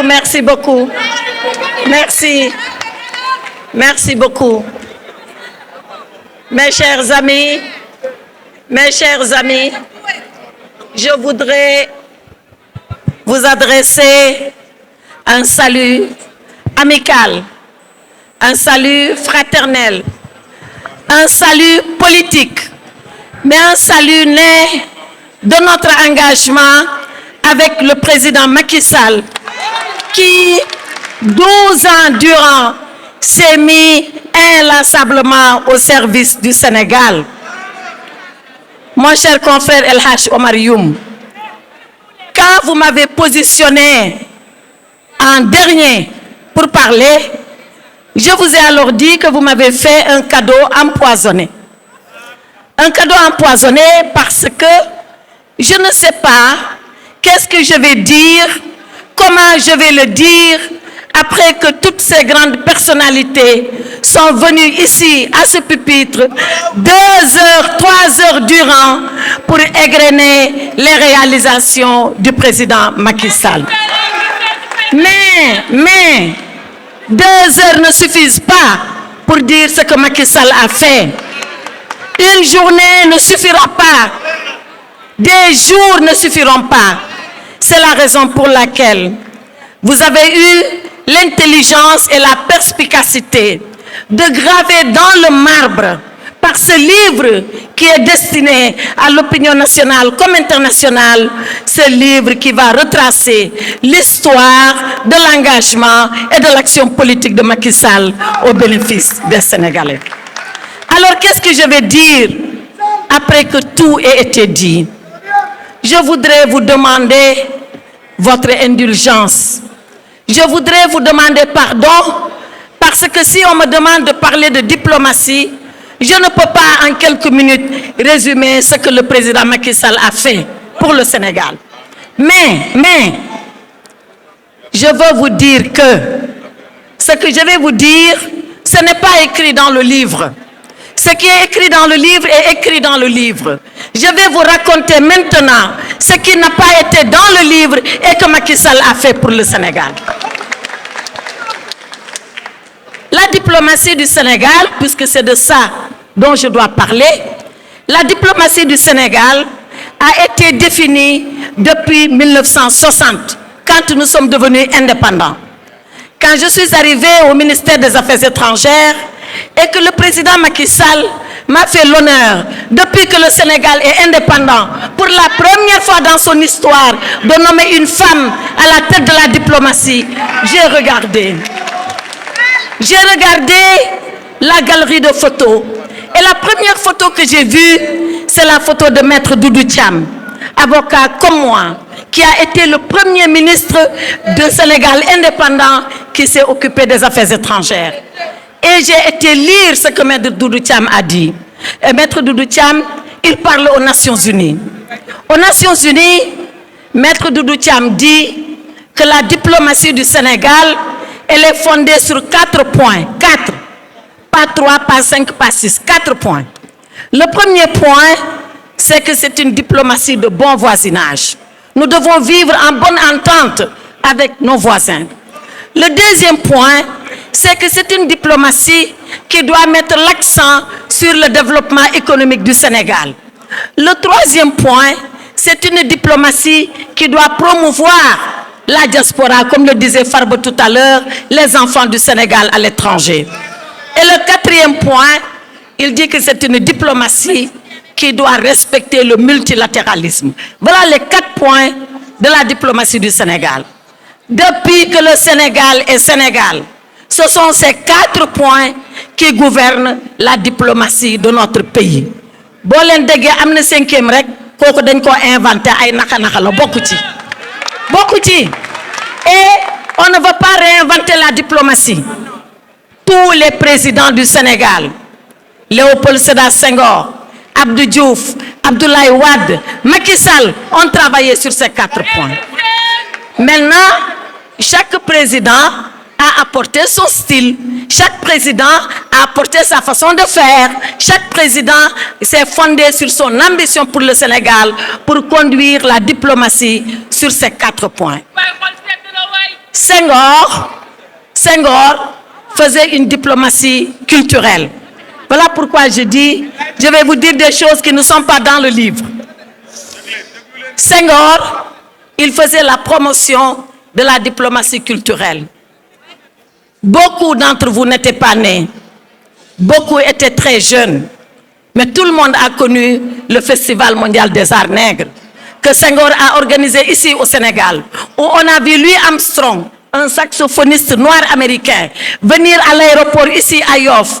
Merci beaucoup. Merci. Merci beaucoup. Mes chers amis, je voudrais vous adresser un salut amical, un salut fraternel, un salut politique, mais un salut né de notre engagement avec le président Macky Sall, qui, 12 ans durant, s'est mis inlassablement au service du Sénégal. Mon cher confrère El Hadj Omar Youm, quand vous m'avez positionné en dernier pour parler, je vous ai alors dit que vous m'avez fait un cadeau empoisonné. Un cadeau empoisonné parce que je ne sais pas qu'est-ce que je vais dire, comment je vais le dire, après que toutes ces grandes personnalités sont venues ici, à ce pupitre, 2 heures, 3 heures durant, pour égrener les réalisations du président Macky Sall. Mais, 2 heures ne suffisent pas pour dire ce que Macky Sall a fait. Une journée ne suffira pas. Des jours ne suffiront pas. C'est la raison pour laquelle vous avez eu l'intelligence et la perspicacité de graver dans le marbre, par ce livre qui est destiné à l'opinion nationale comme internationale, ce livre qui va retracer l'histoire de l'engagement et de l'action politique de Macky Sall au bénéfice des Sénégalais. Alors, qu'est-ce que je vais dire après que tout ait été dit? Je voudrais vous demander votre indulgence. Je voudrais vous demander pardon, parce que si on me demande de parler de diplomatie, je ne peux pas en quelques minutes résumer ce que le président Macky Sall a fait pour le Sénégal. Mais, je veux vous dire que ce que je vais vous dire, ce n'est pas écrit dans le livre. Ce qui est écrit dans le livre est écrit dans le livre. Je vais vous raconter maintenant ce qui n'a pas été dans le livre et que Macky Sall a fait pour le Sénégal. La diplomatie du Sénégal, puisque c'est de ça dont je dois parler, la diplomatie du Sénégal a été définie depuis 1960, quand nous sommes devenus indépendants. Quand je suis arrivée au ministère des Affaires étrangères et que le président Macky Sall m'a fait l'honneur, depuis que le Sénégal est indépendant, pour la première fois dans son histoire, de nommer une femme à la tête de la diplomatie, j'ai regardé la galerie de photos. Et la première photo que j'ai vue, c'est la photo de Maître Doudou Thiam, avocat comme moi, qui a été le premier ministre du Sénégal indépendant qui s'est occupé des affaires étrangères. Et j'ai été lire ce que Maître Doudou Thiam a dit. Et Maître Doudou Thiam, il parle aux Nations Unies. Aux Nations Unies, Maître Doudou Thiam dit que la diplomatie du Sénégal, elle est fondée sur 4 points. 4. Pas 3, pas 5, pas 6. 4 points. Le premier point, c'est que c'est une diplomatie de bon voisinage. Nous devons vivre en bonne entente avec nos voisins. Le deuxième point, c'est que c'est une diplomatie qui doit mettre l'accent sur le développement économique du Sénégal. Le troisième point, c'est une diplomatie qui doit promouvoir la diaspora, comme le disait Farba tout à l'heure, les enfants du Sénégal à l'étranger. Et le quatrième point, il dit que c'est une diplomatie qui doit respecter le multilatéralisme. Voilà les 4 points de la diplomatie du Sénégal. Depuis que le Sénégal est Sénégal, ce sont ces 4 points qui gouvernent la diplomatie de notre pays. Boo leen déggee am na 5e rek kooku dañ ko inventé ay naka-naka la bokku ci. Et on ne veut pas réinventer la diplomatie. Tous les présidents du Sénégal, Léopold Sédar Senghor, Abdou Diouf, Abdoulaye Wade, Macky Sall ont travaillé sur ces 4 points. Maintenant, chaque président a apporté son style, chaque président a apporté sa façon de faire, chaque président s'est fondé sur son ambition pour le Sénégal pour conduire la diplomatie sur ces 4 points. Senghor faisait une diplomatie culturelle. Voilà pourquoi je vais vous dire des choses qui ne sont pas dans le livre. Senghor, il faisait la promotion de la diplomatie culturelle. Beaucoup d'entre vous n'étaient pas nés. Beaucoup étaient très jeunes. Mais tout le monde a connu le Festival mondial des arts nègres que Senghor a organisé ici au Sénégal, où on a vu Louis Armstrong, un saxophoniste noir américain, venir à l'aéroport ici à Yoff,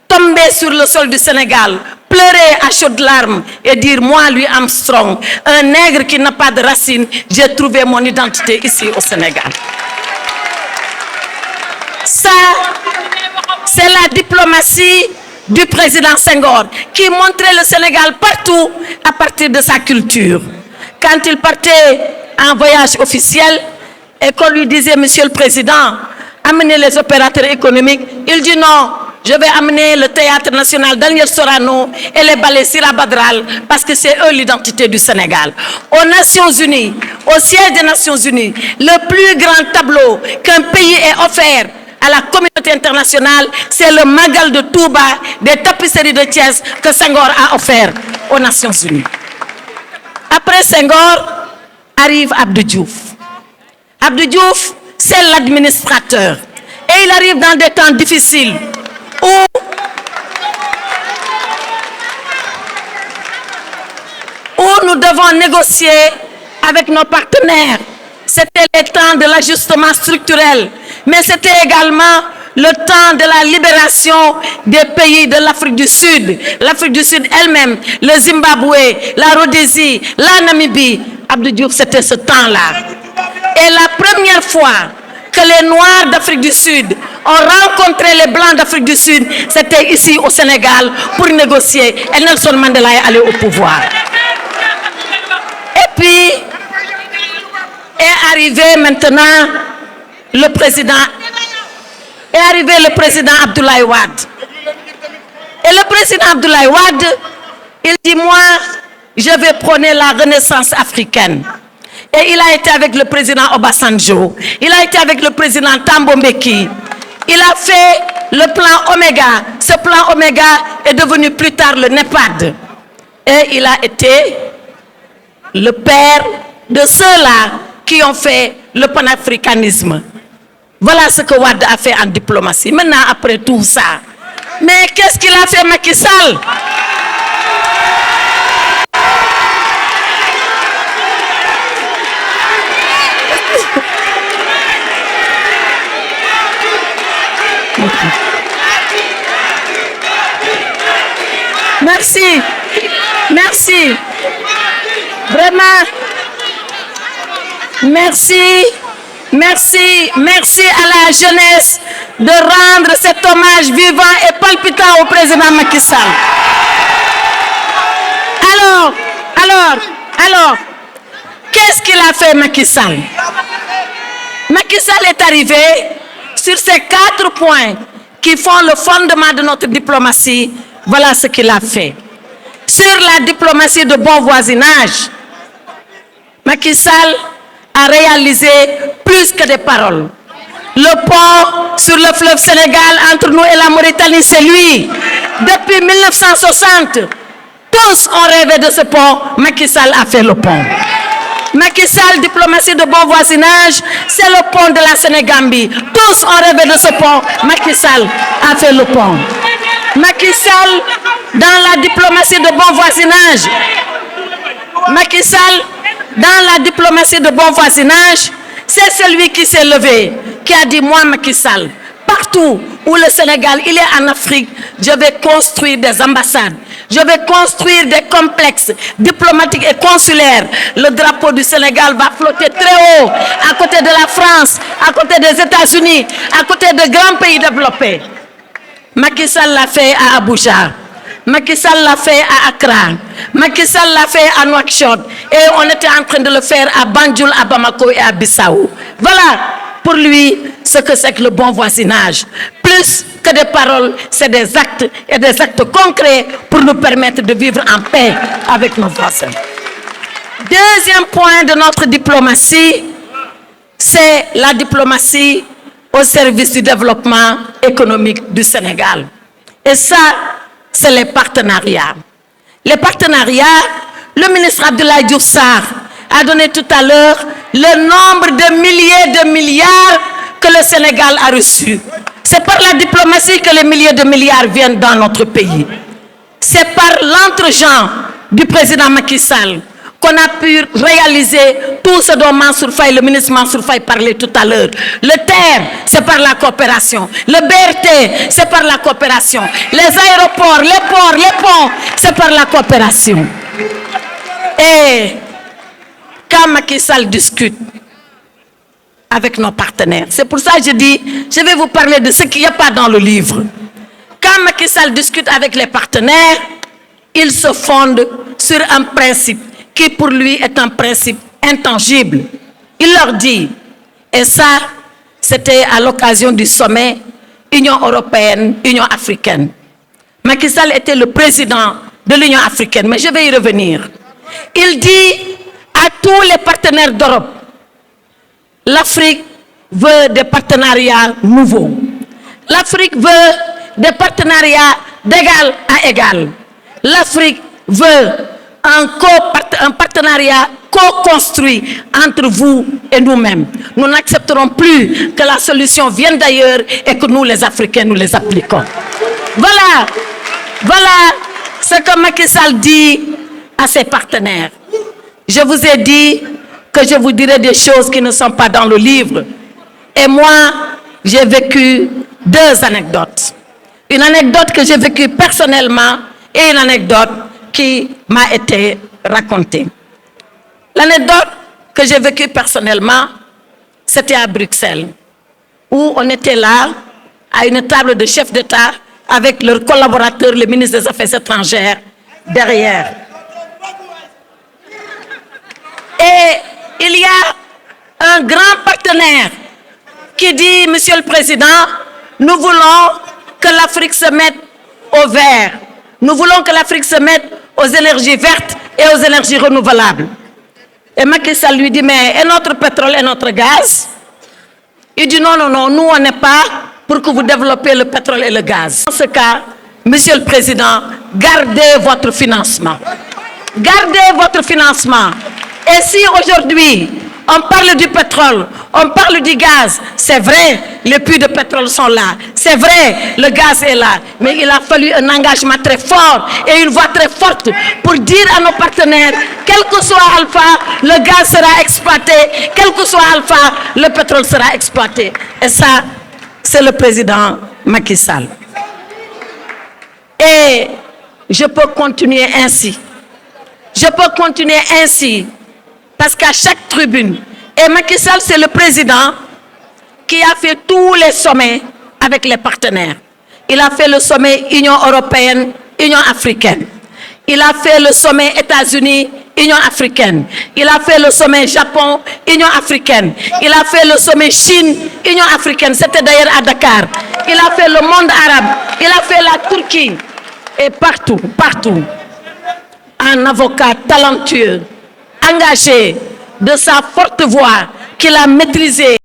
tomber sur le sol du Sénégal, pleurer à chaudes larmes et dire « Moi, Louis Armstrong, un nègre qui n'a pas de racines, j'ai trouvé mon identité ici au Sénégal. » Ça, c'est la diplomatie du président Senghor qui montrait le Sénégal partout à partir de sa culture. Quand il partait en voyage officiel et qu'on lui disait « Monsieur le Président, amenez les opérateurs économiques », il dit « Non, je vais amener le Théâtre National Daniel Sorano et les ballets Sira Badral parce que c'est eux l'identité du Sénégal. » Aux Nations Unies, au siège des Nations Unies, le plus grand tableau qu'un pays ait offert à la communauté internationale, c'est le Magal de Touba des tapisseries de Thiès que Senghor a offert aux Nations Unies. Après Senghor, arrive Abdou Diouf. Abdou Diouf, c'est l'administrateur. Et il arrive dans des temps difficiles où nous devons négocier avec nos partenaires. C'était le temps de l'ajustement structurel, mais c'était également le temps de la libération des pays de l'Afrique du Sud. L'Afrique du Sud elle-même, le Zimbabwe, la Rhodésie, la Namibie. Abdou Diouf, c'était ce temps-là. Et la première fois que les Noirs d'Afrique du Sud ont rencontré les Blancs d'Afrique du Sud, c'était ici au Sénégal pour négocier. Et Nelson Mandela est allé au pouvoir. Et puis, est arrivé maintenant le président Abdoulaye Wade. Et le président Abdoulaye Wade, il dit, moi, je vais prôner la renaissance africaine. Et il a été avec le président Obasanjo, il a été avec le président Thabo Mbeki. Il a fait le plan Oméga. Ce plan Oméga est devenu plus tard le NEPAD. Et il a été le père de ceux-là qui ont fait le panafricanisme. Voilà ce que Wade a fait en diplomatie. Maintenant, après tout ça, mais qu'est-ce qu'il a fait Macky Sall? Merci, merci, vraiment, merci, merci, merci à la jeunesse de rendre cet hommage vivant et palpitant au président Macky Sall. Alors, qu'est-ce qu'il a fait Macky Sall? Macky Sall est arrivé sur ces 4 points qui font le fondement de notre diplomatie. Voilà ce qu'il a fait. Sur la diplomatie de bon voisinage, Macky Sall a réalisé plus que des paroles. Le pont sur le fleuve Sénégal entre nous et la Mauritanie, c'est lui. Depuis 1960, tous ont rêvé de ce pont. Macky Sall a fait le pont. Macky Sall, diplomatie de bon voisinage, c'est le pont de la Sénégambie. Tous ont rêvé de ce pont. Macky Sall a fait le pont. Macky Sall, dans la diplomatie de bon voisinage, Macky Sall, dans la diplomatie de bon voisinage, c'est celui qui s'est levé, qui a dit, moi Macky Sall, partout où le Sénégal, il est en Afrique, je vais construire des ambassades. Je vais construire des complexes diplomatiques et consulaires. Le drapeau du Sénégal va flotter très haut, à côté de la France, à côté des États-Unis, à côté de grands pays développés. Macky Sall l'a fait à Abuja. Macky Sall l'a fait à Accra. Macky Sall l'a fait à Nouakchott. Et on était en train de le faire à Banjul, à Bamako et à Bissau. Voilà pour lui ce que c'est que le bon voisinage. Plus que des paroles, c'est des actes et des actes concrets pour nous permettre de vivre en paix avec nos voisins. Deuxième point de notre diplomatie, c'est la diplomatie au service du développement économique du Sénégal. Et ça, c'est les partenariats. Les partenariats, le ministre Abdoulaye Diouf Sarr a donné tout à l'heure le nombre de milliers de milliards que le Sénégal a reçus. C'est par la diplomatie que les milliers de milliards viennent dans notre pays. C'est par l'entre-gens du président Macky Sall qu'on a pu réaliser tout ce dont Mansour Faye, le ministre Mansour Faye parlait tout à l'heure. Le TER, c'est par la coopération. Le BRT, c'est par la coopération. Les aéroports, les ports, les ponts, c'est par la coopération. Et quand Macky Sall discute avec nos partenaires, c'est pour ça que je dis, je vais vous parler de ce qu'il n'y a pas dans le livre. Quand Macky Sall discute avec les partenaires, il se fonde sur un principe qui pour lui est un principe intangible. Il leur dit, et ça, c'était à l'occasion du sommet Union européenne, Union africaine. Macky Sall était le président de l'Union africaine, mais je vais y revenir. Il dit à tous les partenaires d'Europe, l'Afrique veut des partenariats nouveaux. L'Afrique veut des partenariats d'égal à égal. L'Afrique veut un partenariat co-construit entre vous et nous-mêmes. Nous n'accepterons plus que la solution vienne d'ailleurs et que nous, les Africains, nous les appliquons. Voilà ce que Macky Sall dit à ses partenaires. Je vous ai dit que je vous dirai des choses qui ne sont pas dans le livre. Et moi, j'ai vécu 2 anecdotes. Une anecdote que j'ai vécue personnellement et une anecdote qui m'a été racontée. L'anecdote que j'ai vécue personnellement, c'était à Bruxelles, où on était là, à une table de chefs d'État, avec leurs collaborateurs, le ministre des Affaires étrangères, derrière. Et il y a un grand partenaire qui dit, Monsieur le Président, nous voulons que l'Afrique se mette au vert. Nous voulons que l'Afrique se mette aux énergies vertes et aux énergies renouvelables. Et Macky Sall lui dit, mais et notre pétrole et notre gaz? Il dit, non, non, non, nous on n'est pas pour que vous développez le pétrole et le gaz. Dans ce cas, Monsieur le Président, gardez votre financement. Gardez votre financement. Et si aujourd'hui, on parle du pétrole, on parle du gaz, c'est vrai, les puits de pétrole sont là, c'est vrai, le gaz est là, mais il a fallu un engagement très fort et une voix très forte pour dire à nos partenaires, quel que soit Alpha, le gaz sera exploité, quel que soit Alpha, le pétrole sera exploité. Et ça, c'est le président Macky Sall. Et je peux continuer ainsi. Je peux continuer ainsi. Parce qu'à chaque tribune, et Macky Sall, c'est le président qui a fait tous les sommets avec les partenaires. Il a fait le sommet Union européenne, Union africaine. Il a fait le sommet États-Unis, Union africaine. Il a fait le sommet Japon, Union africaine. Il a fait le sommet Chine, Union africaine. C'était d'ailleurs à Dakar. Il a fait le monde arabe. Il a fait la Turquie. Et partout, partout, un avocat talentueux, engagé, de sa forte voix, qu'il a maîtrisé